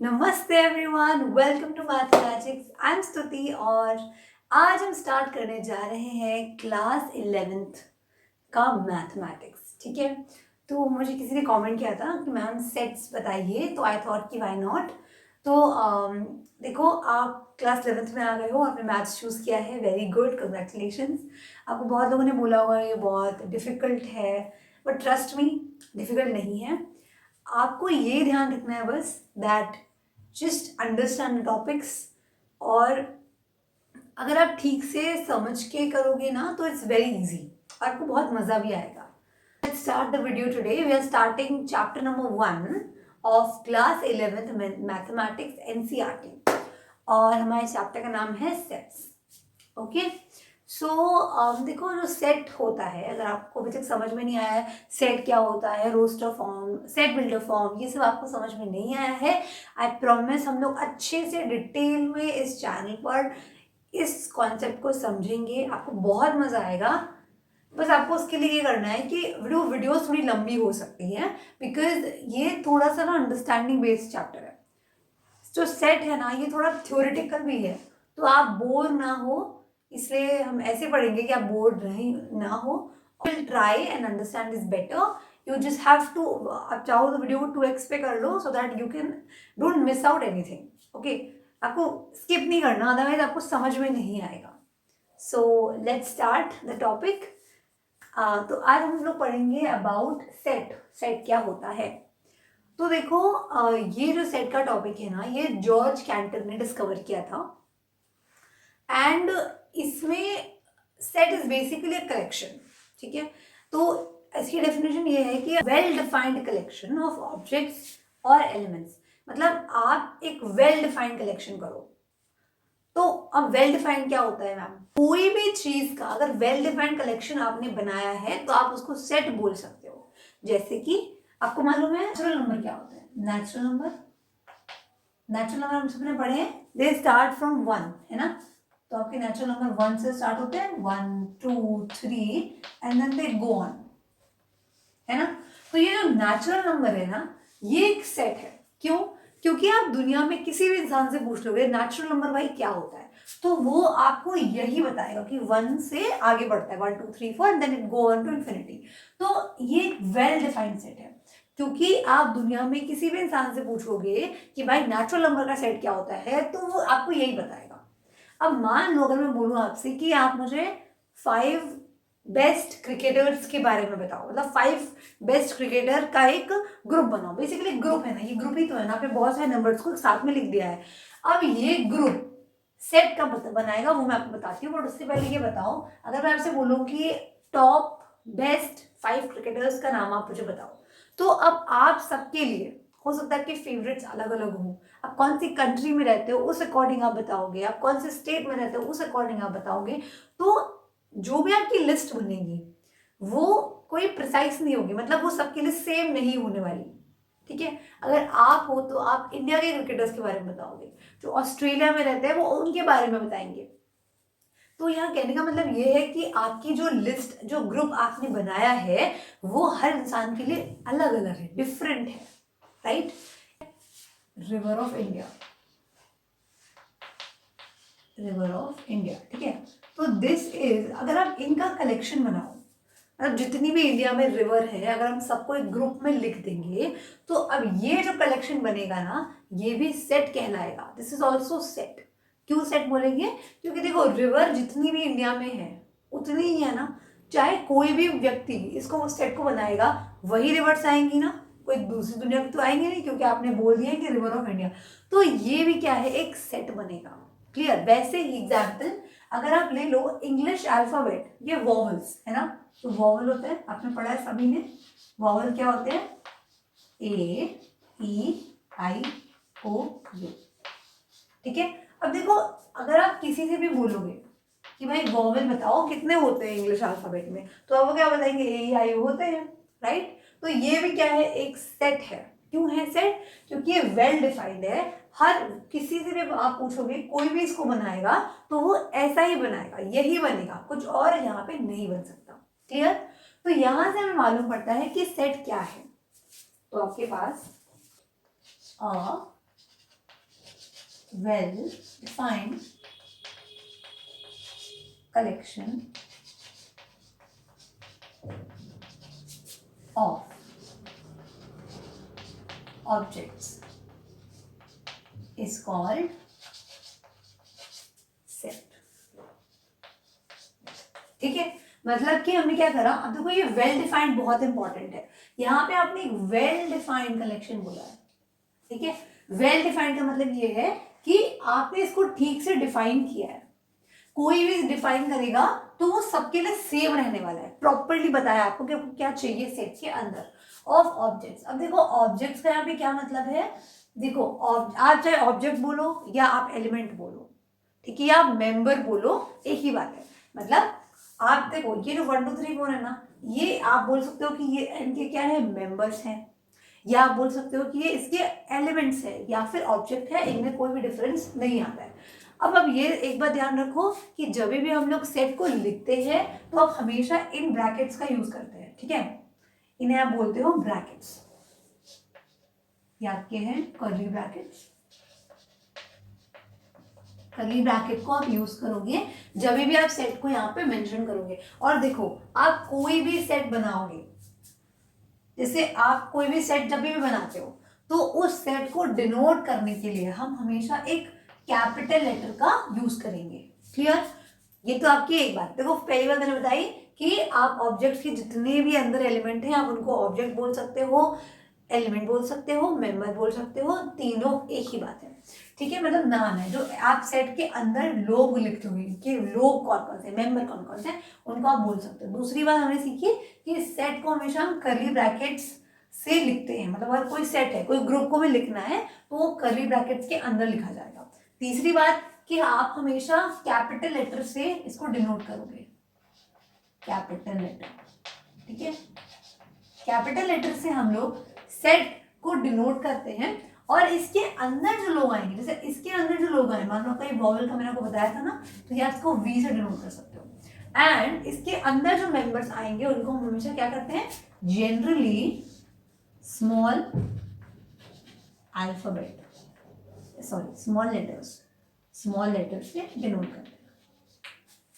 नमस्ते everyone, welcome to mathematics. I am Stuti और आज हम स्टार्ट करने जा रहे हैं क्लास 11th का मैथमेटिक्स। ठीक है, तो मुझे किसी ने कमेंट किया था कि मैम सेट्स बताइए, तो आई थॉट कि व्हाई नॉट। तो देखो, आप क्लास 11th में आ गए हो, आपने मैथ्स चूज़ किया है, वेरी गुड, कंग्रेचुलेशंस। आपको बहुत लोगों ने बोला होगा ये बहुत डिफ़िकल्ट है, बट ट्रस्ट मी, डिफ़िकल्ट नहीं है। आपको ये ध्यान रखना है बस that just understand the topics, और अगर आप ठीक से समझ के करोगे ना तो इट्स वेरी इजी, आपको बहुत मज़ा भी आएगा। Let's start the video today. We are starting chapter number 1 of class 11th mathematics NCERT, और हमारे चैप्टर का नाम है सेट्स। ओके, सो देखो, जो सेट होता है, अगर आपको अभी तक समझ में नहीं आया है सेट क्या होता है, roster form, set builder form, ये सब आपको समझ में नहीं आया है, आई प्रॉमिस हम लोग अच्छे से डिटेल में इस चैनल पर इस कॉन्सेप्ट को समझेंगे, आपको बहुत मज़ा आएगा। बस आपको उसके लिए ये करना है कि वीडियोस थोड़ी लंबी हो सकती हैं, बिकॉज ये थोड़ा सा ना अंडरस्टैंडिंग बेस्ड चैप्टर है। जो सेट है ना, ये थोड़ा थ्योरेटिकल भी है, तो आप बोर ना हो, इसलिए हम ऐसे पढ़ेंगे कि आप बोर नहीं ना हो। Will try and understand this better. You just have to, आप चाहो तो वीडियो को 2x पे कर लो, so that you can don't miss out anything. Okay, आपको स्किप नहीं करना, अदरवाइज आपको समझ में नहीं आएगा। So let's start the topic. तो आज हम लोग पढ़ेंगे अबाउट सेट। सेट क्या होता है? तो देखो, ये जो सेट का टॉपिक है ना, ये जॉर्ज कैंटर ने डिस्कवर किया था, एंड इसमें set is basically a collection. ठीक है, तो इसकी डेफिनेशन ये है कि well defined collection of objects और एलिमेंट्स। मतलब आप एक वेल डिफाइंड कलेक्शन करो। तो अब वेल डिफाइंड क्या होता है मैम? कोई भी चीज का अगर वेल डिफाइंड कलेक्शन आपने बनाया है तो आप उसको सेट बोल सकते हो। जैसे कि आपको मालूम है नेचुरल नंबर क्या होता है? नेचुरल नंबर हम सबने पढ़े हैं, दे स्टार्ट फ्रॉम 1, है ना? तो आपके नेचुरल नंबर 1 से स्टार्ट होते हैं, 1 2 3 and then they go on, है ना? तो ये जो नेचुरल नंबर है ना, ये एक सेट है। क्यों? क्योंकि आप दुनिया में किसी भी इंसान से पूछ लोगे नेचुरल नंबर भाई क्या होता है, तो वो आपको यही बताएगा कि 1 से आगे बढ़ता है, 1 2 3 4 and then it go on to infinity. तो ये एक वेल डिफाइंड सेट है, क्योंकि आप दुनिया में किसी भी इंसान से पूछोगे कि भाई नेचुरल नंबर का सेट क्या होता है, तो वो आपको यही बताएगा। अब मान लो अगर मैं बोलूँ आपसे कि आप मुझे 5 बेस्ट क्रिकेटर्स के बारे में बताओ, मतलब 5 बेस्ट क्रिकेटर का एक ग्रुप बनाओ। बेसिकली ग्रुप है ना, ये ग्रुप ही तो है ना, आपने बहुत सारे नंबर्स को साथ में लिख दिया है। अब ये ग्रुप सेट का बनाएगा, वो मैं आपको बताती हूँ, बट उससे पहले ये बताओ, अगर मैं आपसे बोलूँ कि टॉप बेस्ट 5 क्रिकेटर्स का नाम आप मुझे बताओ, तो अब आप सबके लिए हो सकता है कि फेवरेट्स अलग अलग हों, आप कौन सी कंट्री में रहते हो उस अकॉर्डिंग आप बताओगे, आप कौन से स्टेट में रहते हो उस अकॉर्डिंग आप बताओगे। तो जो भी आपकी लिस्ट बनेगी वो कोई प्रिसाइज नहीं होगी, मतलब वो सबके लिए सेम नहीं होने वाली। ठीक है, अगर आप हो तो आप इंडिया के क्रिकेटर्स के बारे में बताओगे, जो ऑस्ट्रेलिया में रहते हैं वो उनके बारे में बताएंगे। तो यहाँ कहने का मतलब ये है कि आपकी जो लिस्ट, जो ग्रुप आपने बनाया है, वो हर इंसान के लिए अलग अलग है, डिफरेंट है, right? River of India, river of India, ठीक है। तो दिस इज, अगर आप इनका कलेक्शन बनाओ, मतलब जितनी भी इंडिया में रिवर है, अगर हम सबको एक ग्रुप में लिख देंगे, तो अब ये जो कलेक्शन बनेगा ना, ये भी सेट कहलाएगा। This is also set. क्यों सेट बोलेंगे? क्योंकि देखो, रिवर जितनी भी इंडिया में है उतनी ही है ना, चाहे कोई भी व्यक्ति इसको सेट को बनाएगा, वही रिवर्स आएंगी ना, कोई दूसरी दुनिया की तो आएंगे नहीं, क्योंकि आपने बोल दिया कि रिवर ऑफ इंडिया। तो ये भी क्या है, एक सेट बनेगा। क्लियर? वैसे ही एग्जाम्पल अगर आप ले लो इंग्लिश अल्फाबेट, ये वॉवल्स है ना, तो वॉवल होते हैं, आपने पढ़ा है सभी ने, वॉवल क्या होते हैं? ए, ई, आई, ओ, यू। ठीक है, अब देखो, अगर आप किसी से भी बोलोगे कि भाई वॉवल बताओ कितने होते हैं इंग्लिश अल्फाबेट में, तो आप वो क्या बताएंगे? ए, ई, आई, ओ होते हैं, राइट? तो ये भी क्या है, एक सेट है। क्यों है सेट? क्योंकि ये वेल डिफाइंड है। हर किसी से भी आप पूछोगे, कोई भी इसको बनाएगा तो वो ऐसा ही बनाएगा, यही बनेगा, कुछ और यहाँ पे नहीं बन सकता। क्लियर? तो यहां से हमें मालूम पड़ता है कि सेट क्या है। तो आपके पास well defined collection of objects is called set. ठीक है, मतलब कि हमने क्या करा, अब देखो ये वेल डिफाइंड बहुत इंपॉर्टेंट है। यहाँ पे आपने एक वेल डिफाइंड कलेक्शन बोला है, ठीक है। वेल डिफाइंड का मतलब ये है कि आपने इसको ठीक से डिफाइन किया है। कोई भी डिफाइन करेगा तो वो सबके लिए सेम रहने वाला है। प्रॉपर्ली बताया आपको कि आपको क्या चाहिए सेट के अंदर ऑफ ऑब्जेक्ट्स। अब देखो ऑब्जेक्ट्स का यहाँ पे क्या मतलब है, देखो आप चाहे ऑब्जेक्ट बोलो या आप एलिमेंट बोलो, ठीक है, या आप मेंबर बोलो, एक ही बात है। मतलब आप देखो ये जो 1 2 3 4 है ना, ये आप बोल सकते हो कि ये इनके क्या है, मेंबर्स हैं, या आप बोल सकते हो कि ये इसके एलिमेंट्स है या फिर ऑब्जेक्ट है, इनमें कोई भी डिफरेंस नहीं आता है। अब ये एक बात ध्यान रखो कि जब भी हम लोग सेट को लिखते हैं तो आप हमेशा इन ब्रैकेट्स का यूज करते हैं, ठीक है। इन्हें आप बोलते हो ब्रैकेट्स, याद के हैं कर्ली ब्रैकेट्स। कर्ली ब्रैकेट को आप यूज करोगे जब भी आप सेट को यहाँ पे मेंशन करोगे। और देखो आप कोई भी सेट बनाओगे, जैसे आप कोई भी सेट जब भी बनाते हो तो उस सेट को डिनोट करने के लिए हम हमेशा एक कैपिटल लेटर का यूज करेंगे। क्लियर, ये तो आपकी एक बात। देखो पहली बात मैंने बताई कि आप ऑब्जेक्ट के जितने भी अंदर एलिमेंट हैं आप उनको ऑब्जेक्ट बोल सकते हो, एलिमेंट बोल सकते हो, मेंबर बोल सकते हो, तीनों एक ही बात है, ठीक है। मतलब नाम है जो आप सेट के अंदर लोग लिखते हो कि लोग कौन कौन से, मेंबर कौन कौन से, उनको आप बोल सकते हो। दूसरी बात हमने सीखी कि सेट को हमेशा हम कर्ली ब्रैकेट्स से लिखते हैं। मतलब अगर कोई सेट है, कोई ग्रुप को भी लिखना है तो वो कर्ली ब्रैकेट्स के अंदर लिखा जाएगा। तीसरी बात कि आप हमेशा कैपिटल लेटर से इसको डिनोट करोगे, कैपिटल लेटर, ठीक है। कैपिटल लेटर से हम लोग सेट को डिनोट करते हैं और इसके अंदर जो लोग आएंगे, जैसे इसके अंदर जो लोग आए, मान लो कहीं वॉवल का मैंने आपको बताया था ना, तो या इसको वी से डिनोट कर सकते हो। एंड इसके अंदर जो मेंबर्स आएंगे उनको हम हमेशा क्या करते हैं, generally small alphabet, sorry small letters से डिनोट करते हैं,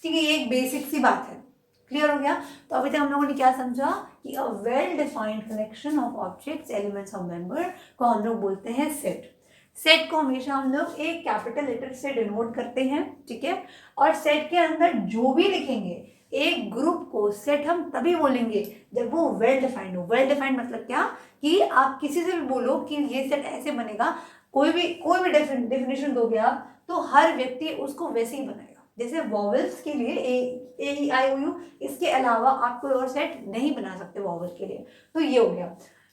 ठीक है। ये एक बेसिक सी बात है। क्लियर हो गया। तो अभी तक हम लोगों ने क्या समझा कि a well defined collection of objects, elements of member को हम लोग बोलते हैं सेट। सेट को हमेशा हम लोग एक कैपिटल लेटर से डिनोट करते हैं, ठीक है। और सेट के अंदर जो भी लिखेंगे, एक ग्रुप को सेट हम तभी बोलेंगे जब वो वेल डिफाइंड हो। वेल डिफाइंड मतलब क्या, कि आप किसी से भी बोलो कि ये सेट ऐसे बनेगा, कोई भी डेफिनेशन दोगे आप तो हर व्यक्ति उसको वैसे ही बनाएगा। जैसे वॉवल्स के लिए ए ई आई ओ यू, इसके अलावा आप कोई और सेट नहीं बना सकते वॉवल के लिए। तो ये हो गया।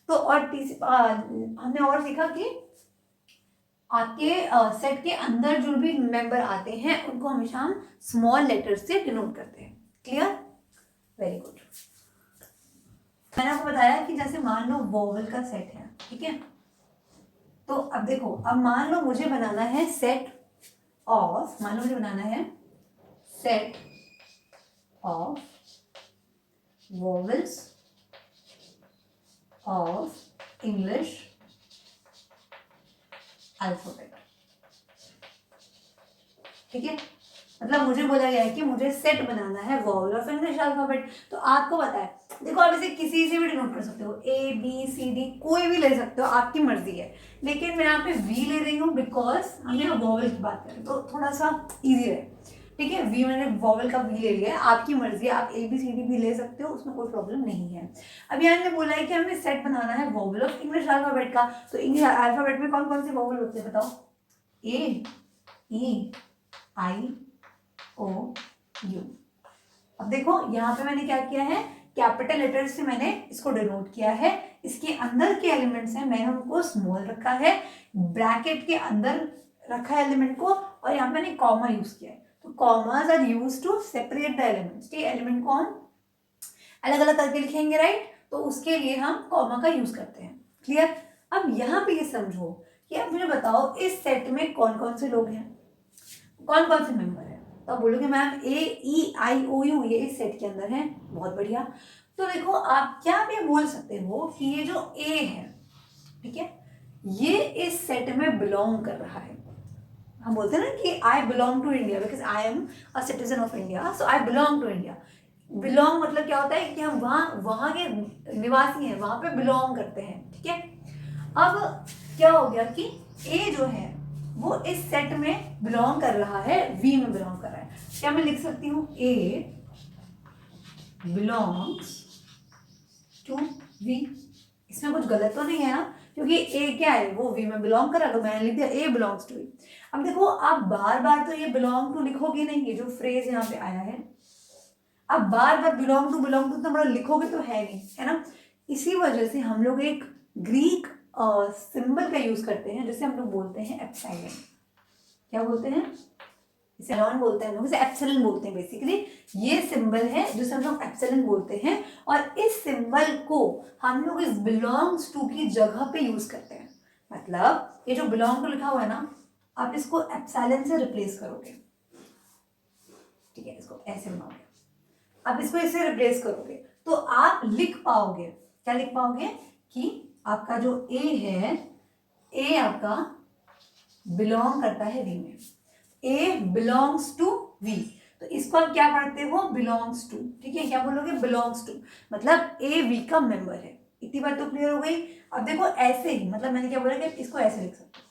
तो और हमने और सीखा कि आपके सेट के अंदर जो भी मेंबर आते हैं उनको हमेशा हम स्मॉल लेटर से डिनोट करते हैं। Clear, very good. मैंने आपको बताया कि जैसे मान लो वॉवल का सेट है, ठीक है। तो अब देखो, अब मान लो मुझे बनाना है सेट ऑफ, मान लो मुझे बनाना है set of vowels of English alphabet, ठीक है। मतलब मुझे बोला गया है कि मुझे सेट बनाना है वॉवल ऑफ इंग्लिश अल्फाबेट। तो आपको पता है, देखो आप इसे किसी से भी डिनोट कर सकते हो, ए बी सी डी कोई भी ले सकते हो, आपकी मर्जी है। लेकिन मैं यहाँ पे वी ले रही हूँ बिकॉज हम यहाँ वॉवल की बात करें तो थोड़ा सा इजी है, ठीक है। वी मैंने वॉवल का वी ले लिया है, आपकी मर्जी है, आप ए बी सी डी भी ले सकते हो, उसमें कोई प्रॉब्लम नहीं है। अब यहाँ ने बोला है कि हमें सेट बनाना है वॉवल ऑफ इंग्लिश अल्फाबेट का। तो इंग्लिश अल्फाबेट में कौन कौन से वॉवल होते हैं बताओ, ए ई आई ओ यू। अब देखो यहाँ पे मैंने क्या किया है, कैपिटल लेटर से मैंने इसको डिनोट किया है। इसके अंदर के एलिमेंट्स हैं, मैंने उनको स्मॉल रखा है, ब्रैकेट के अंदर रखा है एलिमेंट को, और यहाँ पे मैंने कॉमा यूज किया है। तो commas are use to separate the elements, ठीक है। एलिमेंट को हम अलग अलग करके लिखेंगे, राइट, तो उसके लिए हम कॉमा का यूज करते हैं। क्लियर। अब यहाँ पे ये समझो कि अब मुझे बताओ इस सेट में कौन कौन से लोग हैं, कौन कौन से मेंबर है। तो आप बोलोगे ma'am A E I O you ये इस सेट के अंदर है, बहुत बढ़िया। तो देखो आप क्या भी बोल सकते हो कि ये जो ए है, ठीक है, ये इस सेट में बिलोंग कर रहा है। हम बोलते हैं ना कि I belong to India because I am a citizen of India, so I belong to India. Belong मतलब क्या होता है कि हम वहाँ के निवासी हैं, वहाँ पे बिलोंग करते हैं, ठीक है। अब क्या हो गया कि ए जो है वो इस सेट में बिलोंग कर रहा है, वी में बिलोंग कर रहा है। क्या मैं लिख सकती हूँ ए बिलोंग्स टू वी? इसमें कुछ गलत तो नहीं है ना, क्योंकि ए क्या है, वो वी में बिलोंग कर रहा है, तो मैंने लिख दिया ए बिलोंग्स टू वी। अब देखो आप बार बार तो ये बिलोंग टू लिखोगे नहीं, ये जो फ्रेज यहाँ पे आया है, अब बार बार बिलोंग टू तो बड़ा लिखोगे तो है नहीं, है ना। इसी वजह से हम लोग एक ग्रीक सिंबल का यूज करते हैं जिसे हम लोग बोलते हैं एप्सिलॉन। क्या बोलते हैं? इसे एप्सिलॉन बोलते हैं, लोग इसे एप्सिलॉन बोलते हैं बेसिकली। ये सिंबल है जिसे हम लोग एप्सिलॉन बोलते हैं, और इस सिंबल को हम लोग इस बिलोंग्स टू की जगह पे यूज करते हैं। मतलब ये जो बिलोंग टू लिखा हुआ है ना, आप इसको एप्सिलॉन से रिप्लेस करोगे, ठीक है, इसको ऐसे बनाओगे, आप इसको इससे रिप्लेस करोगे तो आप लिख पाओगे, क्या लिख पाओगे कि आपका जो ए है, ए आपका बिलोंग करता है वी में, ए बिलोंग्स टू वी। तो इसको आप क्या पढ़ते हो? बिलोंग्स टू, ठीक है। क्या बोलोगे? बिलोंग्स टू, मतलब ए वी का मेंबर है। इतनी बात तो क्लियर हो गई। अब देखो ऐसे ही, मतलब मैंने क्या बोला कि इसको ऐसे लिख सकते हो।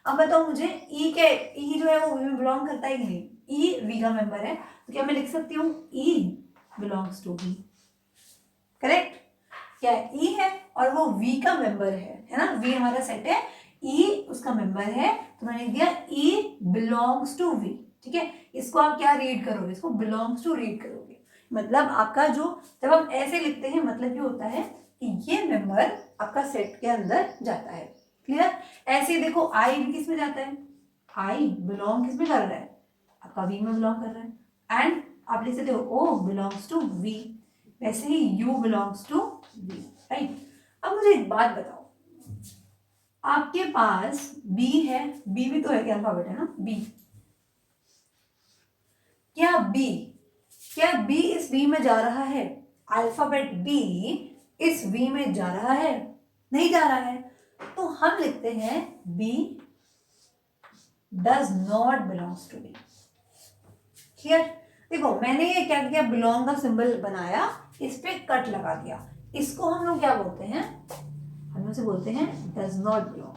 अब बताओ मुझे ई के, ई जो है वो वी में बिलोंग करता है कि नहीं? ई वी का मेंबर है, तो क्या मैं लिख सकती हूँ ई बिलोंग्स टू वी? करेक्ट। क्या ई है और वो वी का मेंबर है ना, वी हमारा सेट है, ई उसका मेंबर है, तो मैंने दिया ई बिलोंग्स टू वी, ठीक है। इसको आप क्या रीड करोगे? इसको बिलोंग्स टू रीड करोगे। मतलब आपका जो, जब हम ऐसे लिखते हैं, मतलब ये होता है कि ये मेंबर आपका सेट के अंदर जाता है। क्लियर? ऐसे ही देखो आई किस में जाता है? आई बिलोंग किस में कर रहा है? आपका वी में बिलोंग कर रहा है। एंड आप लिख सकते हो ओ बिलोंग्स टू वी, वैसे ही you belongs to we, right. अब मुझे एक बात बताओ, आपके पास बी है, बी भी तो है, अल्फाबेट है ना बी। क्या बी, क्या बी इस वी में जा रहा है? अल्फाबेट बी इस वी में जा रहा है? नहीं जा रहा है। तो हम लिखते हैं B does not belongs to B. Clear? देखो मैंने ये क्या किया, बिलोंग का सिंबल बनाया, इस पे कट लगा दिया, इसको हम लोग क्या बोलते हैं? हम लोग से बोलते हैं डज नॉट बिलोंग।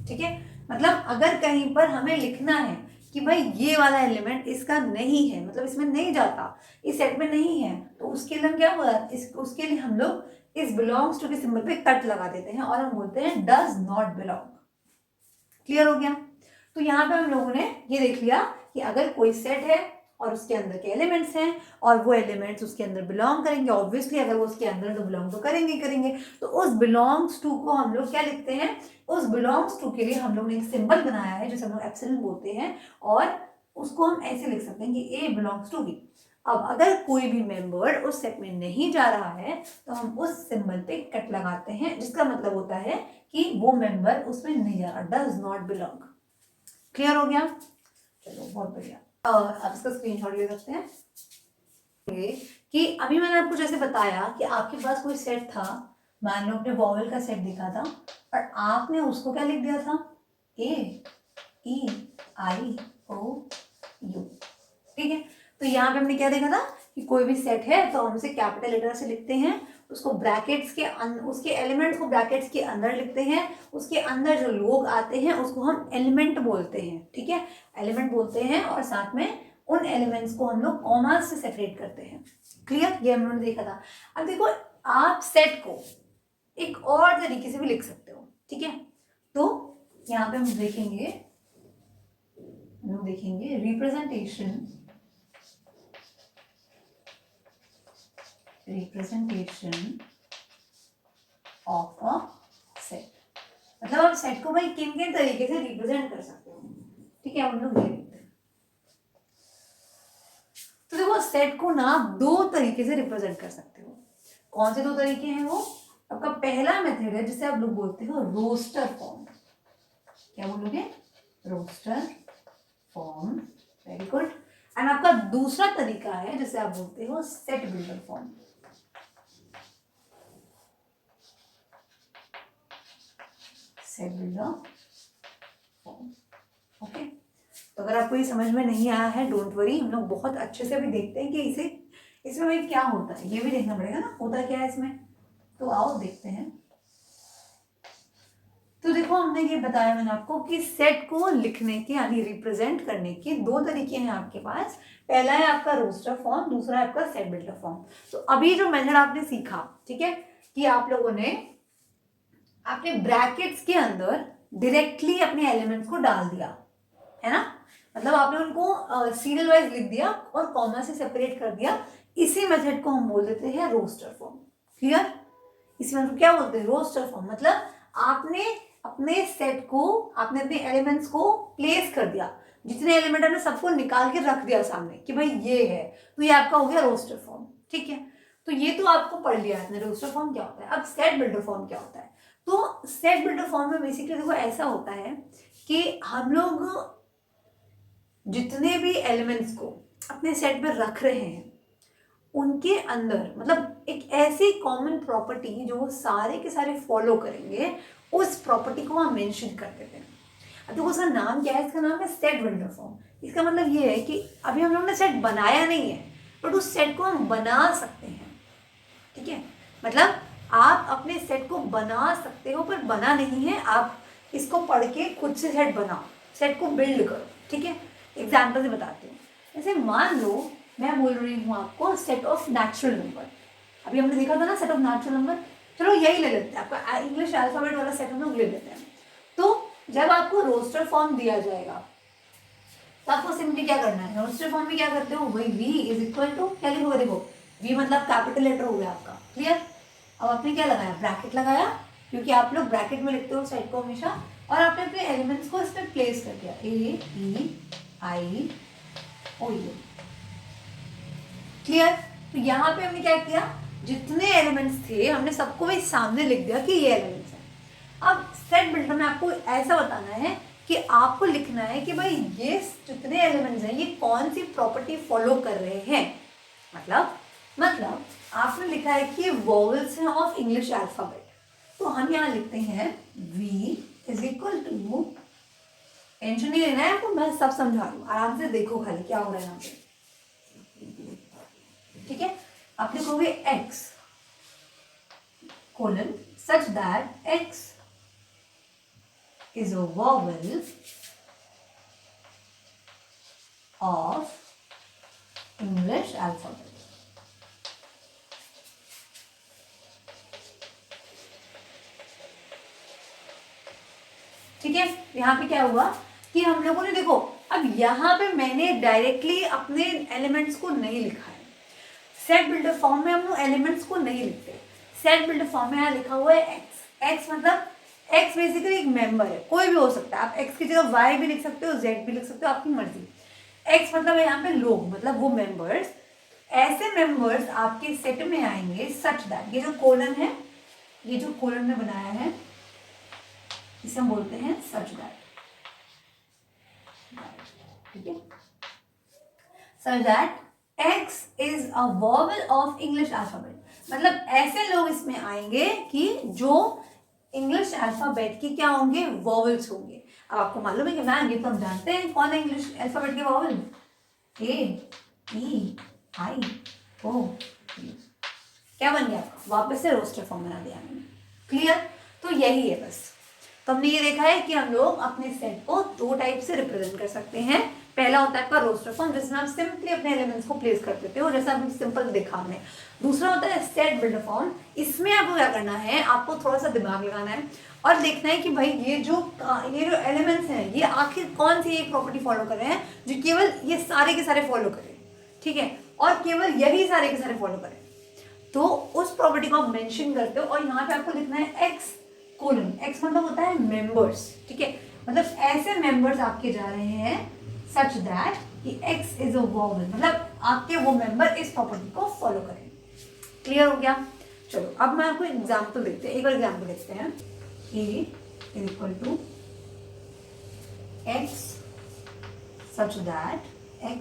ठीक है, मतलब अगर कहीं पर हमें लिखना है कि भाई ये वाला एलिमेंट इसका नहीं है, मतलब इसमें नहीं जाता, इस सेट में नहीं है, तो उसके लिए हम क्या हुआ, उसके लिए हम लोग इस बिलोंग्स टू के सिंबल पे कट लगा देते हैं और हम बोलते हैं डज नॉट बिलोंग। क्लियर हो गया? तो यहाँ पे हम लोगों ने ये देख लिया कि अगर कोई सेट है और उसके अंदर के एलिमेंट्स हैं और वो एलिमेंट्स उसके अंदर बिलोंग करेंगे, ऑब्वियसली अगर वो उसके अंदर तो बिलोंग तो करेंगे करेंगे, तो उस बिलोंग्स टू को हम लोग क्या लिखते हैं? उस बिलोंग्स टू के लिए हम लोग ने एक सिंबल बनाया है जिसे हम लोग एप्सिलॉन बोलते हैं, और उसको हम ऐसे लिख सकते हैं कि ए बिलोंग्स टू बी। अब अगर कोई भी मेंबर उस सेट में नहीं जा रहा है तो हम उस सिंबल पे कट लगाते हैं, जिसका मतलब होता है कि वो मेंबर उसमें नहीं जा रहा, डज नॉट बिलोंग। क्लियर हो गया? चलो बहुत बढ़िया। आप इसका स्क्रीनशॉट ले सकते हैं कि अभी मैंने आपको जैसे बताया कि आपके पास कोई सेट था, मान लो आपने वॉवेल का सेट दिखा था और आपने उसको क्या लिख दिया था? ए ई आई ओ यू। ठीक है, तो यहाँ पे हमने क्या देखा था कि कोई भी सेट है तो हम उसे कैपिटल लेटर से लिखते हैं, उसको ब्रैकेट्स के उसके एलिमेंट्स को ब्रैकेट्स के अंदर लिखते हैं, उसके अंदर जो लोग आते हैं उसको हम एलिमेंट बोलते हैं। ठीक है, एलिमेंट बोलते हैं और साथ में उन एलिमेंट्स को हम लोग कॉमा से सेपरेट करते हैं। क्लियर? ये हमने देखा था। अब देखो आप सेट को एक और तरीके से भी लिख सकते हो। ठीक है, तो यहाँ पे हम देखेंगे रिप्रेजेंटेशन ऑफ अ सेट। मतलब आप सेट को भाई किन किन तरीके से रिप्रेजेंट कर सकते हो। ठीक है, हम लोग ये देखते हैं। तो देखो सेट को ना दो तरीके से रिप्रेजेंट कर सकते हो। कौन से दो तरीके हैं वो? आपका पहला मेथड है जिसे आप लोग बोलते हो रोस्टर फॉर्म। क्या बोलोगे? Roster form. Very good. And आपका दूसरा तरीका है जिसे आप बोलते हो set builder form. Set builder form. Okay, तो अगर आपको ये समझ में नहीं आया है डोंट वरी, हम लोग बहुत अच्छे से भी देखते हैं कि इसमें भाई क्या होता है, ये भी देखना पड़ेगा ना, होता क्या है इसमें। तो आओ देखते हैं। तो देखो हमने ये बताया मैंने आपको कि सेट को लिखने के यानी रिप्रेजेंट करने के दो तरीके हैं आपके पास। पहला है आपका रोस्टर फॉर्म, दूसरा है आपका सेट बिल्डर फॉर्म। तो अभी जो मेथड आपने सीखा, ठीक है, कि आप लोगों ने अपने ब्रैकेट्स के अंदर डायरेक्टली अपने एलिमेंट्स को डाल दिया है ना, मतलब आपने उनको सीरियल वाइज लिख दिया और कॉमा से सेपरेट कर दिया। इसी मेथड को हम बोल देते हैं रोस्टर फॉर्म। क्लियर? इसी मेथड को क्या बोलते हैं? Roster form. मतलब आपने अपने सेट को, आपने अपने एलिमेंट्स को प्लेस कर दिया, जितने एलिमेंट आपने सबको निकाल के रख दिया सामने कि भाई ये है, तो ये आपका हो गया रोस्टर फॉर्म। ठीक है, तो ये तो आपको पढ़ लिया आपने रोस्टर फॉर्म क्या होता है। अब सेट बिल्डर फॉर्म क्या होता है? तो सेट बिल्डर फॉर्म में बेसिकली देखो ऐसा होता है कि हम लोग जितने भी एलिमेंट्स को अपने सेट में रख रहे हैं उनके अंदर मतलब एक ऐसी कॉमन प्रॉपर्टी जो वो सारे के सारे फॉलो करेंगे, उस प्रॉपर्टी को हम मेंशन कर देते हैं। अब देखो उसका नाम क्या है? इसका नाम है सेट बिल्डर फॉर्म। इसका मतलब ये है कि अभी हम लोगों ने सेट बनाया नहीं है, बट उस सेट को हम बना सकते हैं। ठीक है, मतलब आप अपने सेट को बना सकते हो, पर बना नहीं है, आप इसको पढ़ के खुद से सेट बनाओ, सेट को बिल्ड करो। ठीक है, एग्जाम्पल से बताती हूँ। जैसे मान लो मैं बोल रही हूँ आपको सेट ऑफ नेचुरल नंबर। अभी हमने देखा था ना सेट ऑफ नेचुरल नंबर, चलो यही ले लेते हैं, आपका इंग्लिश अल्फाबेट वाला सेट हम लोग ले लेते हैं। तो जब आपको रोस्टर फॉर्म दिया जाएगा तो आपको सिंपली क्या करना है? रोस्टर फॉर्म में क्या करते हो? वही v इज इक्वल टू क्या लिखोगे? देखो v मतलब कैपिटल लेटर हो गया आपका। क्लियर? अब आपने क्या लगाया? ब्रैकेट लगाया, क्योंकि आप लोग ब्रैकेट में लिखते हो सेट को हमेशा, और आपने अपने एलिमेंट्स को इसमें प्लेस कर दिया, ए E I O you. Clear? तो यहाँ पे हमने क्या किया? जितने एलिमेंट्स थे हमने सबको भी सामने लिख दिया कि ये एलिमेंट्स हैं। अब सेट बिल्डर में आपको ऐसा बताना है कि आपको लिखना है कि भाई ये जितने एलिमेंट्स हैं ये कौन सी प्रॉपर्टी फॉलो कर रहे हैं। मतलब आपने लिखा है कि वॉवल्स हैं ऑफ इंग्लिश अल्फाबेट, तो हम यहाँ लिखते हैं v is equal to, tension नहीं लेना है आपको, मैं सब समझा रही हूँ, आराम से देखो खाली क्या हो रहा है यहाँ पे। ठीक है, आप लिखोगे x colon such that x is a vowel of English alphabet. ठीक है, यहाँ पे क्या हुआ कि हम लोगों ने देखो, अब यहाँ पे मैंने डायरेक्टली अपने एलिमेंट्स को नहीं लिखा है। सेट बिल्डर फॉर्म में हम लोग एलिमेंट्स को नहीं लिखते। सेट बिल्डर फॉर्म में यहाँ लिखा हुआ है x। x मतलब x बेसिकली एक मेंबर है, कोई भी हो सकता है। आप x की जगह y भी लिख सकते हो, z भी लिख सकते हो, आपकी मर्जी। x मतलब है यहाँ पे लोग, मतलब वो मेंबर्स। ऐसे मेंबर्स आपके सेट में आएंगे सच दैट, ये जो कोलन है, ये जो कोलन में बनाया है इसे हम बोलते हैं सच दैट। ठीक है, such that x is a vowel of English alphabet, मतलब ऐसे लोग इसमें आएंगे कि जो इंग्लिश अल्फाबेट की क्या होंगे? वॉवल्स होंगे। अब आपको मालूम है कि मैम ये तो हम जानते हैं कौन है इंग्लिश अल्फाबेट के vowel? A E I O U. क्या बन गया आपका? वापस से रोस्टर फॉर्म बना दिया मैंने। क्लियर? तो यही है बस। तो हमने ये देखा है कि हम लोग अपने सेट को दो टाइप से रिप्रेजेंट कर सकते हैं। पहला होता है आपका रोस्टर फॉर्म, जिसमें आप सिंपली अपने एलिमेंट्स को प्लेस कर देते हो, जैसा आपने सिंपल देखा हमने। दूसरा होता है सेट बिल्डर फॉर्म। इसमें आपको क्या करना है? आपको थोड़ा सा दिमाग लगाना है और देखना है कि भाई ये जो एलिमेंट्स हैं ये आखिर कौन सी एक प्रॉपर्टी फॉलो कर रहे हैं जो केवल ये सारे के सारे फॉलो करें। ठीक है, और केवल यही सारे के सारे फॉलो करें, तो उस प्रॉपर्टी को आप मेंशन करते हो। और यहाँ पे आपको लिखना है x कोलन। x मतलब होता है मेंबर्स। ठीक है, मतलब ऐसे मेंबर्स आपके जा रहे हैं सच दैट कि x इज अ वॉवल, मतलब आपके वो मेंबर इस प्रॉपर्टी को फॉलो करें। क्लियर हो गया? चलो अब मैं आपको एग्जांपल देखते हैं, एक और एग्जांपल देखते हैं। a is equal to x such that x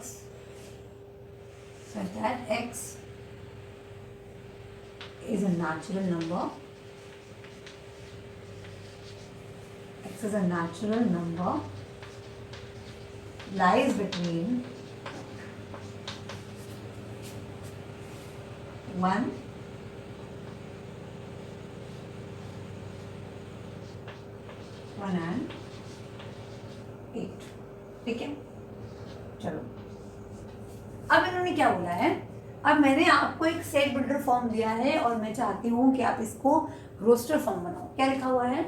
is a natural number x is a natural number lies between 1 and 8। ठीक है, चलो अब इन्होंने क्या बोला है, अब मैंने आपको एक सेट बिल्डर फॉर्म दिया है और मैं चाहती हूँ कि आप इसको रोस्टर फॉर्म बनाओ। क्या लिखा हुआ है,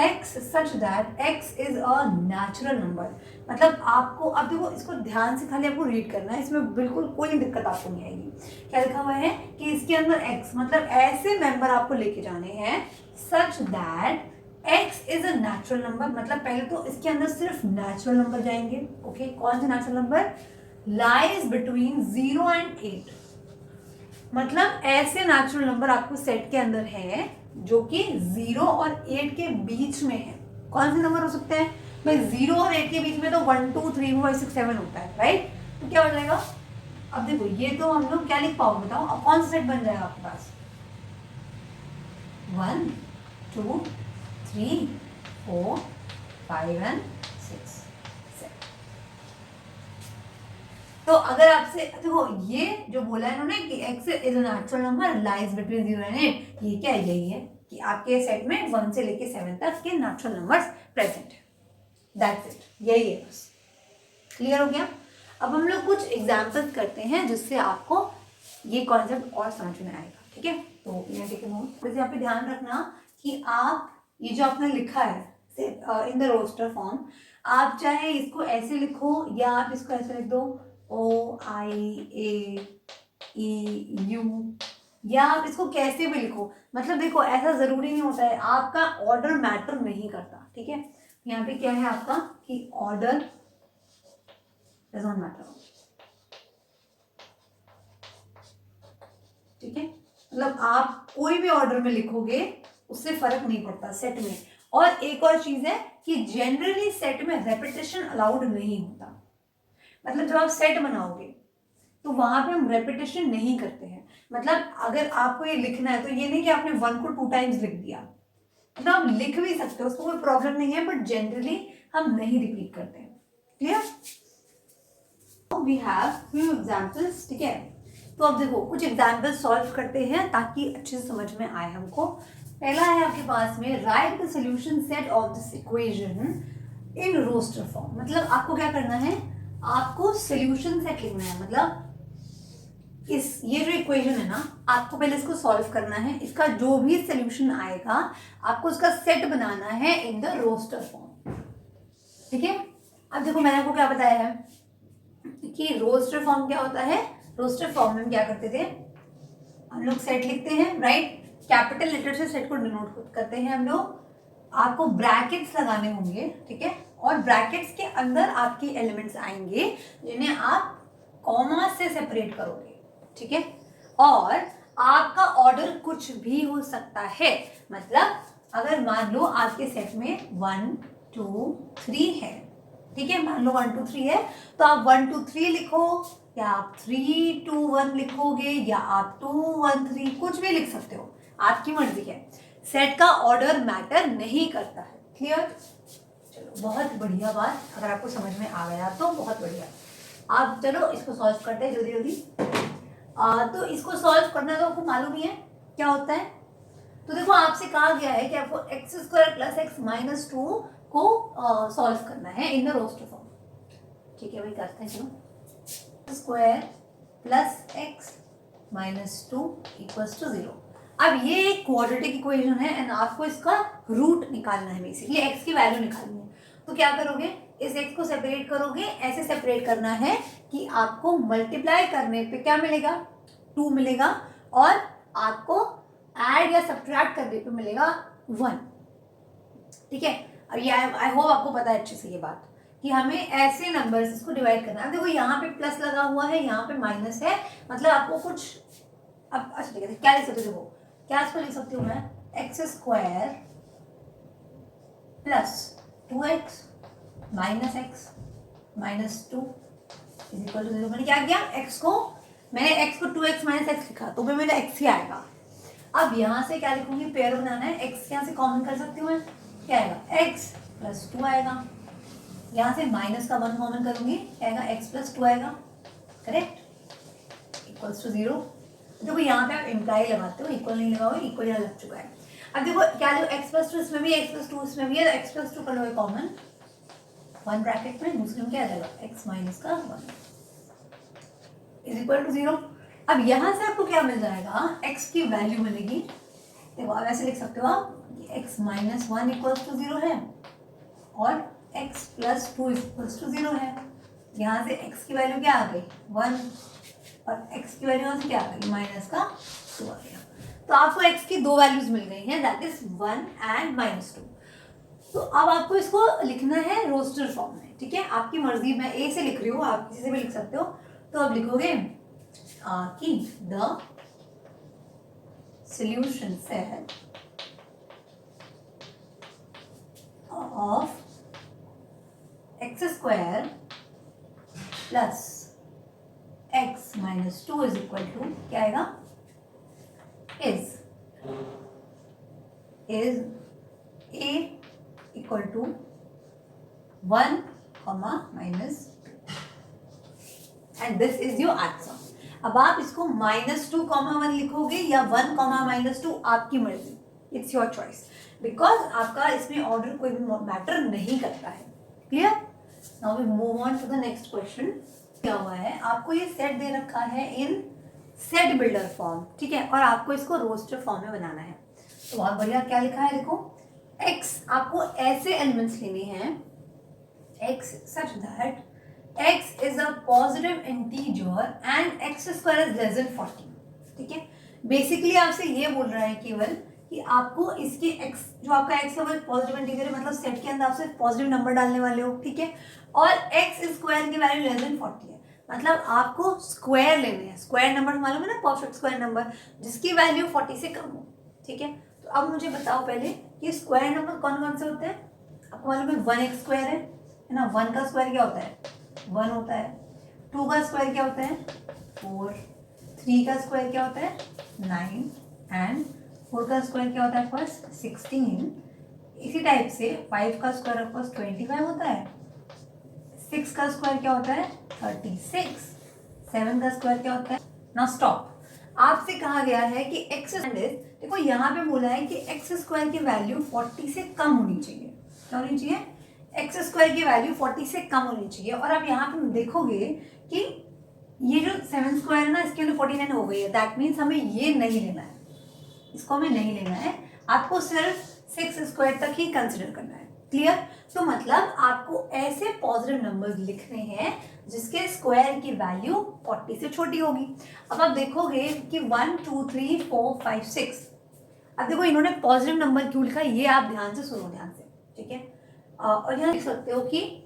x such that x is a natural number. मतलब आपको अब देखो, इसको ध्यान से खाली आपको रीड करना है, इसमें बिल्कुल कोई दिक्कत आपको नहीं आएगी। क्या लिखा हुआ है कि इसके अंदर x मतलब ऐसे मेंबर आपको लेके जाने हैं such that x is a natural number. मतलब पहले तो इसके अंदर सिर्फ नेचुरल नंबर जाएंगे। ओके, कौन से natural number, lies between 0 and 8। मतलब ऐसे नेचुरल नंबर आपको सेट के अंदर है जो कि 0 और 8 के बीच में है। कौन से नंबर हो सकते हैं भाई, 0 और 8 के बीच में तो 1 2 3 4 5 6 7 होता है, राइट। तो क्या हो जाएगा, अब देखो ये तो हम लोग क्या लिख पाओगे बताओ, अब कौन सा सेट बन जाएगा आपके पास, 1 2 3 4 5 and 6 7। तो अगर आपसे देखो ये जो बोला है इन्होंने कि x is a natural number lies between 0 and 8, ये क्या है, यही है कि आपके सेट में 1 से लेके 7 तक के नेचुरल नंबर्स प्रेजेंट है। दैट्स इट, यही है बस। क्लियर हो गया। अब हम लोग कुछ एग्जाम्पल्स करते हैं जिससे आपको ये कॉन्सेप्ट और समझ में आएगा। ठीक है, तो ये टेक नोट। वैसे यहाँ पे ध्यान रखना कि आप ये जो आपने लिखा है इन द रोस्टर फॉर्म, आप चाहे इसको ऐसे लिखो या आप इसको ऐसे लिख दो OIAEU, या आप इसको कैसे भी लिखो। मतलब देखो ऐसा जरूरी नहीं होता है, आपका ऑर्डर मैटर नहीं करता। ठीक है, यहाँ पे क्या है आपका कि ऑर्डर डज नॉट मैटर। ठीक है, मतलब आप कोई भी ऑर्डर में लिखोगे उससे फर्क नहीं पड़ता सेट में। और एक और चीज है कि जनरली सेट में रेपिटेशन अलाउड नहीं होता। मतलब जब आप सेट बनाओगे तो वहां पे हम रेपिटेशन नहीं करते हैं। मतलब अगर आपको ये लिखना है तो ये नहीं कि आपने 1 को 2 टाइम्स लिख दिया, मतलब आप लिख भी सकते हो, उसको कोई प्रॉब्लम नहीं है, बट जनरली हम नहीं रिपीट करते हैं। Clear, we have few examples. ठीक है, तो अब देखो कुछ एग्जाम्पल्स सॉल्व करते हैं ताकि अच्छे से समझ में आए हमको। पहला है आपके पास में, write the solution set of this equation in roster form. मतलब आपको क्या करना है, आपको सॉल्यूशन सेट लिखना है। मतलब इस ये जो इक्वेशन है ना, आपको पहले इसको सॉल्व करना है, इसका जो भी सॉल्यूशन आएगा आपको उसका सेट बनाना है इन द रोस्टर फॉर्म। ठीक है, अब देखो मैंने आपको क्या बताया है कि रोस्टर फॉर्म क्या होता है। रोस्टर फॉर्म में क्या करते थे हम लोग, सेट लिखते हैं, राइट। कैपिटल लेटर से सेट को डिनोट करते हैं हम लोग। आपको ब्रैकेट्स लगाने होंगे, ठीक है, और ब्रैकेट्स के अंदर आपके एलिमेंट्स आएंगे जिन्हें आप कॉमा से सेपरेट करोगे। ठीक है, और आपका ऑर्डर कुछ भी हो सकता है। मतलब अगर मान लो आपके सेट में 1 2 3 है, ठीक है, मान लो 1 2 3 है, तो आप 1 2 3 लिखो, या आप 3 2 1 लिखोगे, या आप 2 1 3 कुछ भी लिख सकते हो, आपकी मर्जी है। सेट का ऑर्डर मैटर नहीं करता है। क्लियर, चलो बहुत बढ़िया बात। अगर आपको समझ में आ गया तो बहुत बढ़िया। आप चलो इसको सॉल्व करते हैं जल्दी जल्दी। तो इसको सॉल्व करना तो आपको मालूम ही है क्या होता है। तो देखो आपसे कहा गया है कि आपको x square plus x minus 2 को सॉल्व करना है इन द रोस्टर फॉर्म। ठीक है भाई, करते हैं। चलो, square plus x minus 2 equals to 0। अब ये एक क्वाड्रेटिक इक्वेशन है एंड आपको इसका रूट निकालना है, बेसिकली x की वैल्यू निकालनी है। तो क्या करोगे, इस x को सेपरेट करोगे, ऐसे सेपरेट करना है कि आपको मल्टीप्लाई करने पे क्या मिलेगा, 2 मिलेगा, और आपको ऐड या सब्ट्रैक्ट करने पे मिलेगा 1। ठीक है, अब ये आई होप आपको पता है अच्छे से ये बात कि हमें ऐसे नंबर्स इसको डिवाइड करना है। देखो यहाँ पे प्लस लगा हुआ है, यहाँ पे माइनस है, मतलब आपको कुछ अब अच्छा ठीक है, क्या लिख सकते हो, देखो क्या इसको लिख सकती हूँ मैं, x square plus 2x minus x minus 2 is equal to 0। मैंने क्या किया, मैंने x को 2x माइनस एक्स लिखा तो भी मेरा x ही आएगा। अब यहाँ से क्या लिखूंगी, पेयर बनाना है, x यहाँ से कॉमन कर सकती हूँ मैं, क्या आएगा x प्लस 2 आएगा। यहाँ से माइनस का 1 कॉमन करूँगी, आएगा x प्लस 2 आएगा, करेक्ट, इक्वल्स टू 0। देखो यहाँ पे आप इम्प्लाई लगाते हो, इक्वल नहीं लगाओ, इक्वल यहाँ लग चुका है। अब देखो क्या जो x प्लस 2 इसमें भी x प्लस 2 इसमें भी है, x प्लस 2 कर लो कॉमन, 1 ब्रैकेट में, दूसरे में क्या आ जाएगा x माइनस का 1 इज इक्वल टू 0। अब यहाँ से आपको क्या मिल जाएगा, x की वैल्यू मिलेगी। देखो आप ऐसे लिख सकते हो आप x माइनस 1 इक्वल्स टू 0 है और x प्लस 2 इक्वल्स टू 0 है। यहाँ से x की वैल्यू क्या आ गई 1 और x की वैल्यू यहाँ से क्या आ गई माइनस का 2 आ गया। तो आपको x की दो वैल्यूज मिल गई हैं, दैट इज 1 एंड -2। तो अब आपको इसको लिखना है रोस्टर फॉर्म में, ठीक है, आपकी मर्जी, मैं a से लिख रही हूँ, आप किसी से भी लिख सकते हो। तो अब लिखोगे कि the solution set of x square plus x minus 2 is equal to क्या आएगा, is a equal to 1 comma minus 2 and this is your answer। अब आप इसको -2,1 लिखोगे या 1, -2, आपकी मर्जी, इट्स योर चॉइस, बिकॉज आपका इसमें ऑर्डर कोई भी मैटर नहीं करता है। Clear? Now we move on to the next question. क्या हुआ है, आपको ये सेट दे रखा है इन सेट बिल्डर फॉर्म, ठीक है, और आपको इसको रोस्टर फॉर्म में बनाना है। तो बहुत बढ़िया, क्या लिखा है देखो, x आपको ऐसे एलिमेंट्स लेने हैं, x such that x is a positive integer and x square is less than 40, ठीक है। बेसिकली आपसे ये बोल रहा है केवल कि आपको इसके x, जो आपका x है वो पॉजिटिव इंटीजर है, मतलब सेट के अंदर आप सिर्फ पॉजिटिव नंबर डालने वाले हो, ठीक है, और x स्क्वायर की वैल्यू लेस देन 40 है, मतलब आपको स्क्वायर लेने हैं। स्क्वायर नंबर मालूम है ना, परफेक्ट स्क्वायर नंबर जिसकी वैल्यू 40 से कम हो, ठीक है। तो अब मुझे बताओ पहले कि स्क्वायर नंबर कौन कौन से होते हैं। आपको मालूम है 1x स्क्वायर है ना, 1 का स्क्वायर क्या होता है 1 होता है, 2 का स्क्वायर क्या होता है 4, 3 का स्क्वायर क्या होता है 9 एंड 4 का स्क्वायर क्या होता है फर्स्ट 16। इसी टाइप से 5 का स्क्वायर ऑफ 25 होता है, 6 का स्क्वायर क्या होता है 36, 7 का स्क्वायर क्या होता है। नाउ स्टॉप, आपसे कहा गया है कि x देखो यहाँ पे बोला है कि x स्क्वायर की वैल्यू 40 से कम होनी चाहिए। क्या होनी चाहिए, एक्स स्क्वायर की वैल्यू 40 से कम होनी चाहिए। और अब यहाँ पे देखोगे कि ये जो 7 स्क्वायर है ना, इसकी वैल्यू 49 हो गई है, दैट मीन्स हमें ये नहीं लेना है, इसको हमें नहीं लेना है, आपको सिर्फ 6 स्क्वायर तक ही कंसिडर करना है। क्लियर? तो मतलब आपको ऐसे पॉजिटिव नंबर्स लिखने हैं जिसके स्क्वायर की वैल्यू 40 से छोटी होगी। अब आप देखोगे कि 1 2 3 4 5 6, अब देखो इन्होंने पॉजिटिव नंबर क्यों लिखा, ये आप ध्यान से सुनो, ध्यान से, ठीक है। और यहाँ देख सकते हो कि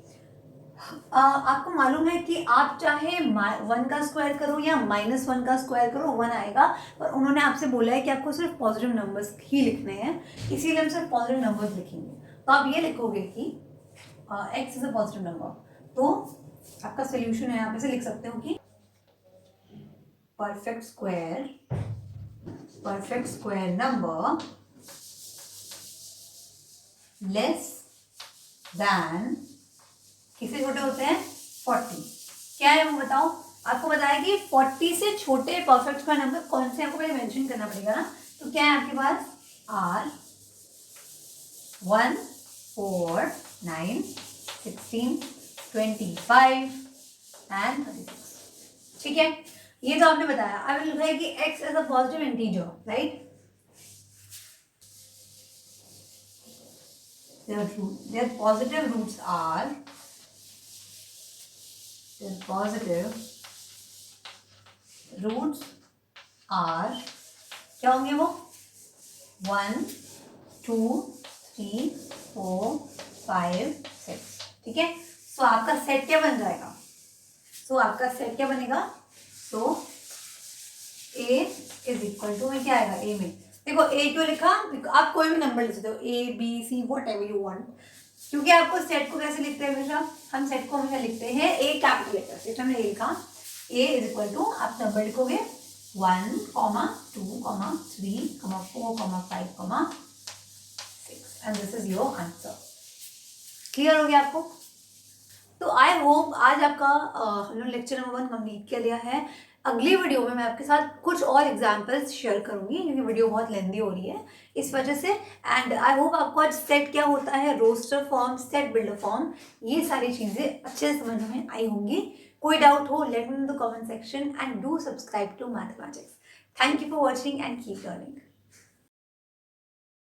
आपको मालूम है कि आप चाहे 1 का स्क्वायर करो या -1 का स्क्वायर करो 1 आएगा, पर उन्होंने आपसे बोला है कि आपको सिर्फ पॉजिटिव नंबर्स ही लिखने हैं, इसीलिए हम सिर्फ पॉजिटिव नंबर्स लिखेंगे। तो आप ये लिखोगे कि x is a positive number, तो आपका सोल्यूशन है, यहाँ पे से लिख सकते हो कि perfect square number less than किससे छोटे होते हैं 40। क्या है वो बताओ, आपको बताया कि 40 से छोटे परफेक्ट स्क्वायर नंबर कौन से, आपको पहले मेंशन करना पड़ेगा ना। तो क्या है आपके पास R 1 4 9 16 25 एंड 36, ठीक है, ये तो आपने बताया। अब लिखा है कि x is a positive integer, right, their positive roots are, their positive roots are क्या होंगे वो 1 2 3 4 5 6, ठीक है। सो आपका सेट क्या बन जाएगा, आपका सेट क्या बनेगा, A इज इक्वल टू में क्या आएगा, A में देखो A क्यों लिखा, आप कोई भी नंबर लिख सकते हो A B C what ever you want, क्योंकि आपको सेट को कैसे लिखते हैं हमेशा, हम सेट को हमेशा लिखते हैं A कैपिटल लेटर से, हमने A लिखा, A इज इक्वल टू आप नंबर लिखोगे 1 2 3 4 5 6 and this is your answer. Clear हो गया आपको? तो आई होप आज आपका हम लोग लेक्चर नंबर 1 कंप्लीट कर लिया है। अगली वीडियो में मैं आपके साथ कुछ और एग्जाम्पल्स शेयर करूंगी क्योंकि वीडियो बहुत लेंदी हो रही है इस वजह से। एंड आई होप आपको आज सेट क्या होता है, roster form, set builder form, ये सारी चीज़ें अच्छे से समझ में आई होंगी। कोई डाउट हो let me know in the comment section and do subscribe to mathematics. Thank you for watching and keep learning.